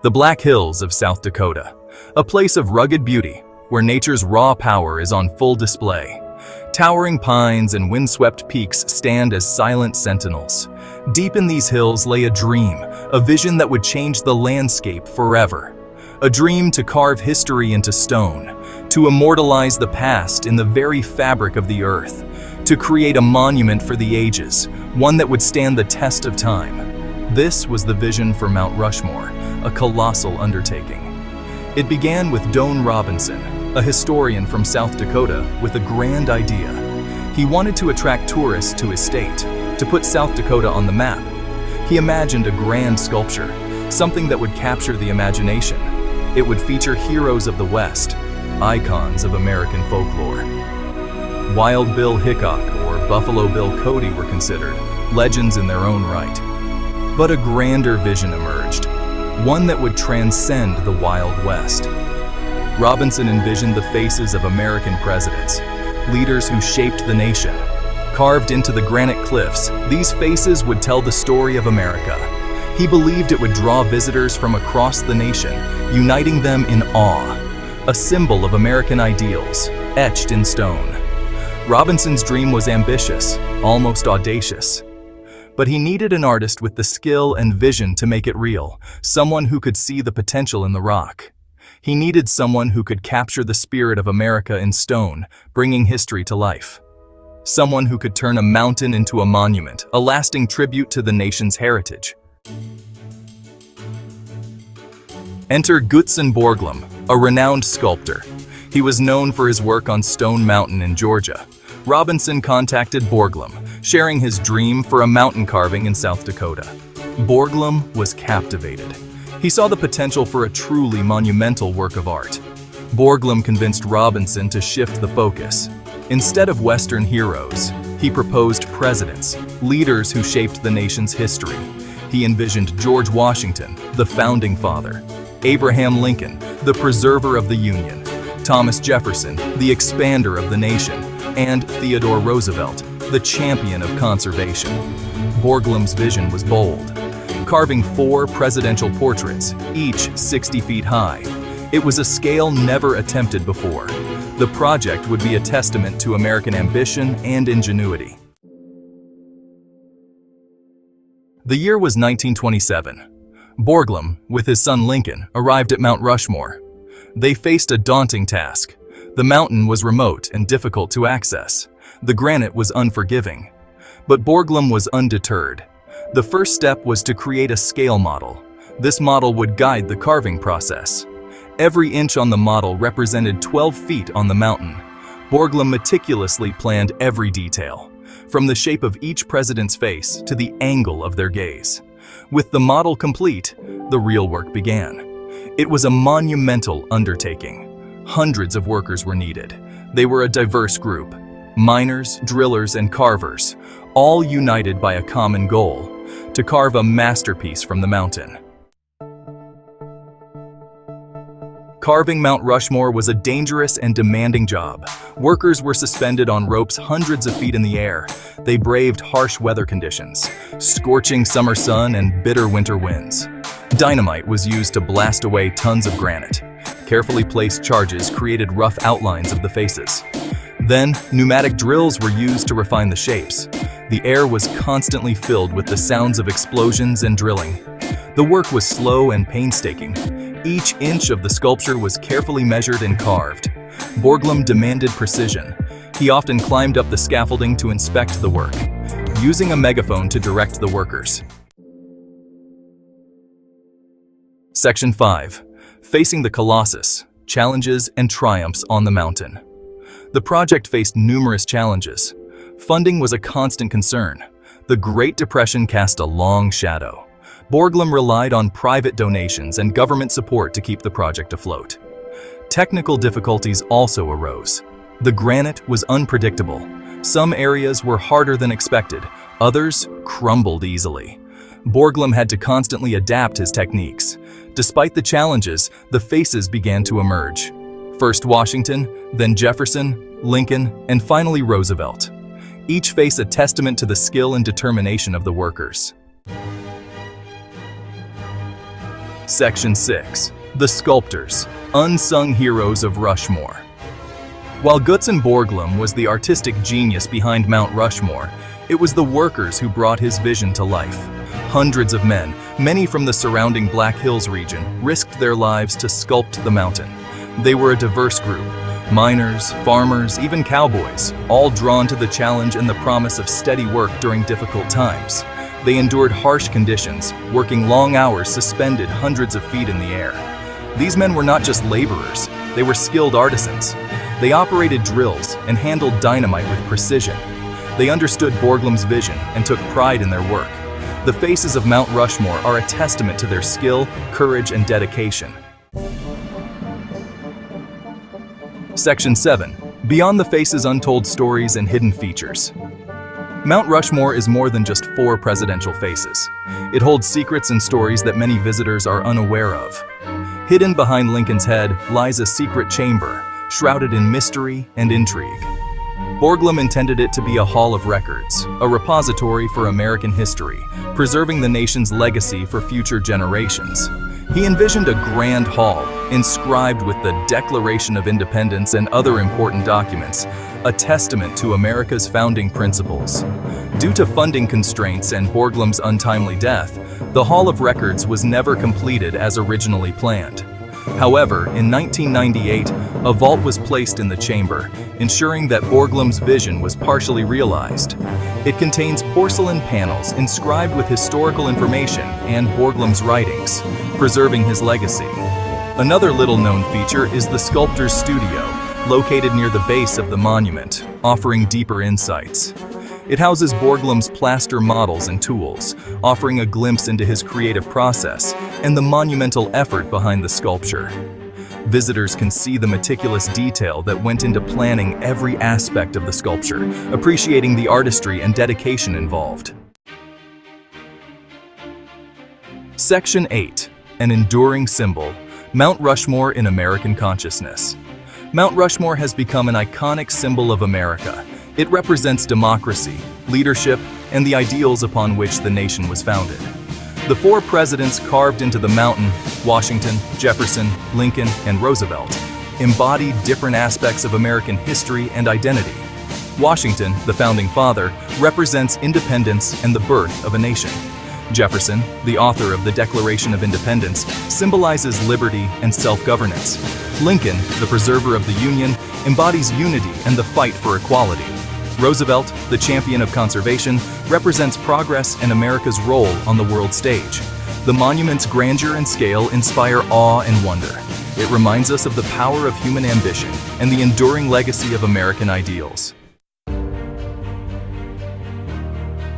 The Black Hills of South Dakota, a place of rugged beauty where nature's raw power is on full display. Towering pines and windswept peaks stand as silent sentinels. Deep in these hills lay a dream, a vision that would change the landscape forever. A dream to carve history into stone, to immortalize the past in the very fabric of the earth, to create a monument for the ages, one that would stand the test of time. This was the vision for Mount Rushmore, a colossal undertaking. It began with Don Robinson, a historian from South Dakota, with a grand idea. He wanted to attract tourists to his state, to put South Dakota on the map. He imagined a grand sculpture, something that would capture the imagination. It would feature heroes of the West, icons of American folklore. Wild Bill Hickok or Buffalo Bill Cody were considered legends in their own right. But a grander vision emerged, one that would transcend the Wild West. Robinson envisioned the faces of American presidents, leaders who shaped the nation. Carved into the granite cliffs, these faces would tell the story of America. He believed it would draw visitors from across the nation, uniting them in awe, a symbol of American ideals, etched in stone. Robinson's dream was ambitious, almost audacious. But he needed an artist with the skill and vision to make it real, someone who could see the potential in the rock. He needed someone who could capture the spirit of America in stone, bringing history to life. Someone who could turn a mountain into a monument, a lasting tribute to the nation's heritage. Enter Gutzon Borglum, a renowned sculptor. He was known for his work on Stone Mountain in Georgia. Robinson contacted Borglum, sharing his dream for a mountain carving in South Dakota. Borglum was captivated. He saw the potential for a truly monumental work of art. Borglum convinced Robinson to shift the focus. Instead of Western heroes, he proposed presidents, leaders who shaped the nation's history. He envisioned George Washington, the founding father, Abraham Lincoln, the preserver of the Union, Thomas Jefferson, the expander of the nation, and Theodore Roosevelt, the champion of conservation. Borglum's vision was bold, carving 4 presidential portraits, each 60 feet high. It was a scale never attempted before. The project would be a testament to American ambition and ingenuity. The year was 1927. Borglum, with his son Lincoln, arrived at Mount Rushmore. They faced a daunting task. The mountain was remote and difficult to access. The granite was unforgiving. But Borglum was undeterred. The first step was to create a scale model. This model would guide the carving process. Every inch on the model represented 12 feet on the mountain. Borglum meticulously planned every detail, from the shape of each president's face to the angle of their gaze. With the model complete, the real work began. It was a monumental undertaking. Hundreds of workers were needed. They were a diverse group: miners, drillers, and carvers, all united by a common goal: to carve a masterpiece from the mountain. Carving Mount Rushmore was a dangerous and demanding job. Workers were suspended on ropes hundreds of feet in the air. They braved harsh weather conditions, scorching summer sun and bitter winter winds. Dynamite was used to blast away tons of granite. Carefully placed charges created rough outlines of the faces. Then, pneumatic drills were used to refine the shapes. The air was constantly filled with the sounds of explosions and drilling. The work was slow and painstaking. Each inch of the sculpture was carefully measured and carved. Borglum demanded precision. He often climbed up the scaffolding to inspect the work, using a megaphone to direct the workers. Section 5. Facing the Colossus: Challenges and Triumphs on the Mountain. The project faced numerous challenges. Funding was a constant concern. The Great Depression cast a long shadow. Borglum relied on private donations and government support to keep the project afloat. Technical difficulties also arose. The granite was unpredictable. Some areas were harder than expected, others crumbled easily. Borglum had to constantly adapt his techniques. Despite the challenges, the faces began to emerge. First Washington, then Jefferson, Lincoln, and finally Roosevelt. Each face a testament to the skill and determination of the workers. Section 6. The Sculptors, Unsung Heroes of Rushmore. While Gutzon Borglum was the artistic genius behind Mount Rushmore, it was the workers who brought his vision to life. Hundreds of men, many from the surrounding Black Hills region, risked their lives to sculpt the mountain. They were a diverse group: miners, farmers, even cowboys, all drawn to the challenge and the promise of steady work during difficult times. They endured harsh conditions, working long hours suspended hundreds of feet in the air. These men were not just laborers, they were skilled artisans. They operated drills and handled dynamite with precision. They understood Borglum's vision and took pride in their work. The faces of Mount Rushmore are a testament to their skill, courage, and dedication. Section 7. Beyond the Faces: Untold Stories and Hidden Features. Mount Rushmore is more than just 4 presidential faces. It holds secrets and stories that many visitors are unaware of. Hidden behind Lincoln's head lies a secret chamber, shrouded in mystery and intrigue. Borglum intended it to be a hall of records, a repository for American history, preserving the nation's legacy for future generations. He envisioned a grand hall, inscribed with the Declaration of Independence and other important documents, a testament to America's founding principles. Due to funding constraints and Borglum's untimely death, the Hall of Records was never completed as originally planned. However, in 1998, a vault was placed in the chamber, ensuring that Borglum's vision was partially realized. It contains porcelain panels inscribed with historical information and Borglum's writings, preserving his legacy. Another little-known feature is the Sculptor's Studio, located near the base of the monument, offering deeper insights. It houses Borglum's plaster models and tools, offering a glimpse into his creative process and the monumental effort behind the sculpture. Visitors can see the meticulous detail that went into planning every aspect of the sculpture, appreciating the artistry and dedication involved. Section 8. An Enduring Symbol: Mount Rushmore in American Consciousness. Mount Rushmore has become an iconic symbol of America. It represents democracy, leadership, and the ideals upon which the nation was founded. The 4 presidents carved into the mountain, Washington, Jefferson, Lincoln, and Roosevelt, embody different aspects of American history and identity. Washington, the founding father, represents independence and the birth of a nation. Jefferson, the author of the Declaration of Independence, symbolizes liberty and self-governance. Lincoln, the preserver of the Union, embodies unity and the fight for equality. Roosevelt, the champion of conservation, represents progress and America's role on the world stage. The monument's grandeur and scale inspire awe and wonder. It reminds us of the power of human ambition and the enduring legacy of American ideals.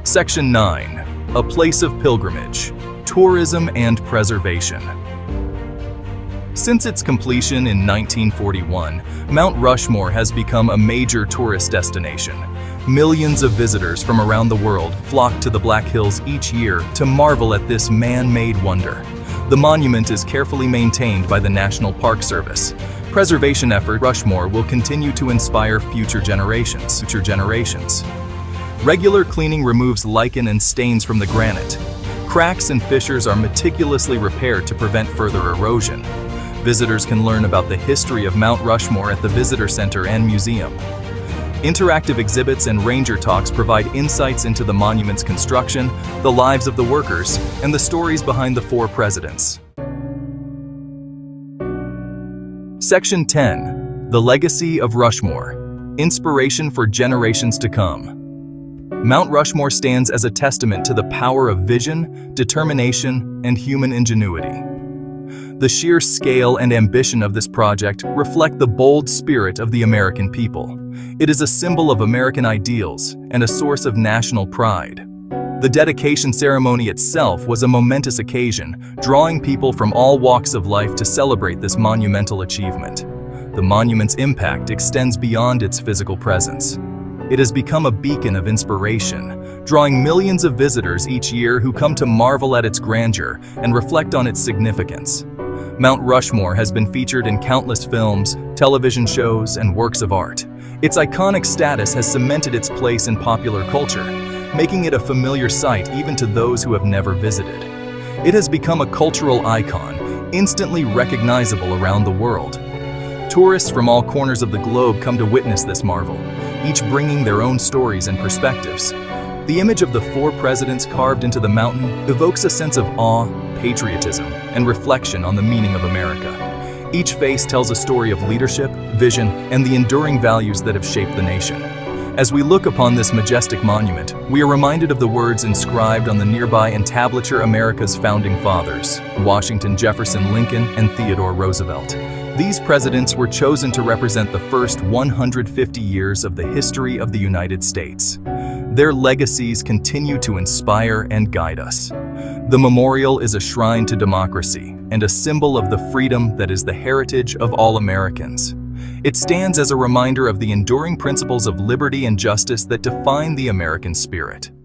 Section 9. A Place of Pilgrimage: Tourism and Preservation. Since its completion in 1941, Mount Rushmore has become a major tourist destination. Millions of visitors from around the world flock to the Black Hills each year to marvel at this man-made wonder. The monument is carefully maintained by the National Park Service. Preservation efforts Rushmore will continue to inspire future generations. Regular cleaning removes lichen and stains from the granite. Cracks and fissures are meticulously repaired to prevent further erosion. Visitors can learn about the history of Mount Rushmore at the Visitor Center and Museum. Interactive exhibits and ranger talks provide insights into the monument's construction, the lives of the workers, and the stories behind the 4 presidents. Section 10. The Legacy of Rushmore: Inspiration for Generations to Come. Mount Rushmore stands as a testament to the power of vision, determination, and human ingenuity. The sheer scale and ambition of this project reflect the bold spirit of the American people. It is a symbol of American ideals and a source of national pride. The dedication ceremony itself was a momentous occasion, drawing people from all walks of life to celebrate this monumental achievement. The monument's impact extends beyond its physical presence. It has become a beacon of inspiration, drawing millions of visitors each year who come to marvel at its grandeur and reflect on its significance. Mount Rushmore has been featured in countless films, television shows, and works of art. Its iconic status has cemented its place in popular culture, making it a familiar sight even to those who have never visited. It has become a cultural icon, instantly recognizable around the world. Tourists from all corners of the globe come to witness this marvel, each bringing their own stories and perspectives. The image of the four presidents carved into the mountain evokes a sense of awe, patriotism, and reflection on the meaning of America. Each face tells a story of leadership, vision, and the enduring values that have shaped the nation. As we look upon this majestic monument, we are reminded of the words inscribed on the nearby entablature America's founding fathers, Washington, Jefferson, Lincoln, and Theodore Roosevelt. These presidents were chosen to represent the first 150 years of the history of the United States. Their legacies continue to inspire and guide us. The memorial is a shrine to democracy and a symbol of the freedom that is the heritage of all Americans. It stands as a reminder of the enduring principles of liberty and justice that define the American spirit.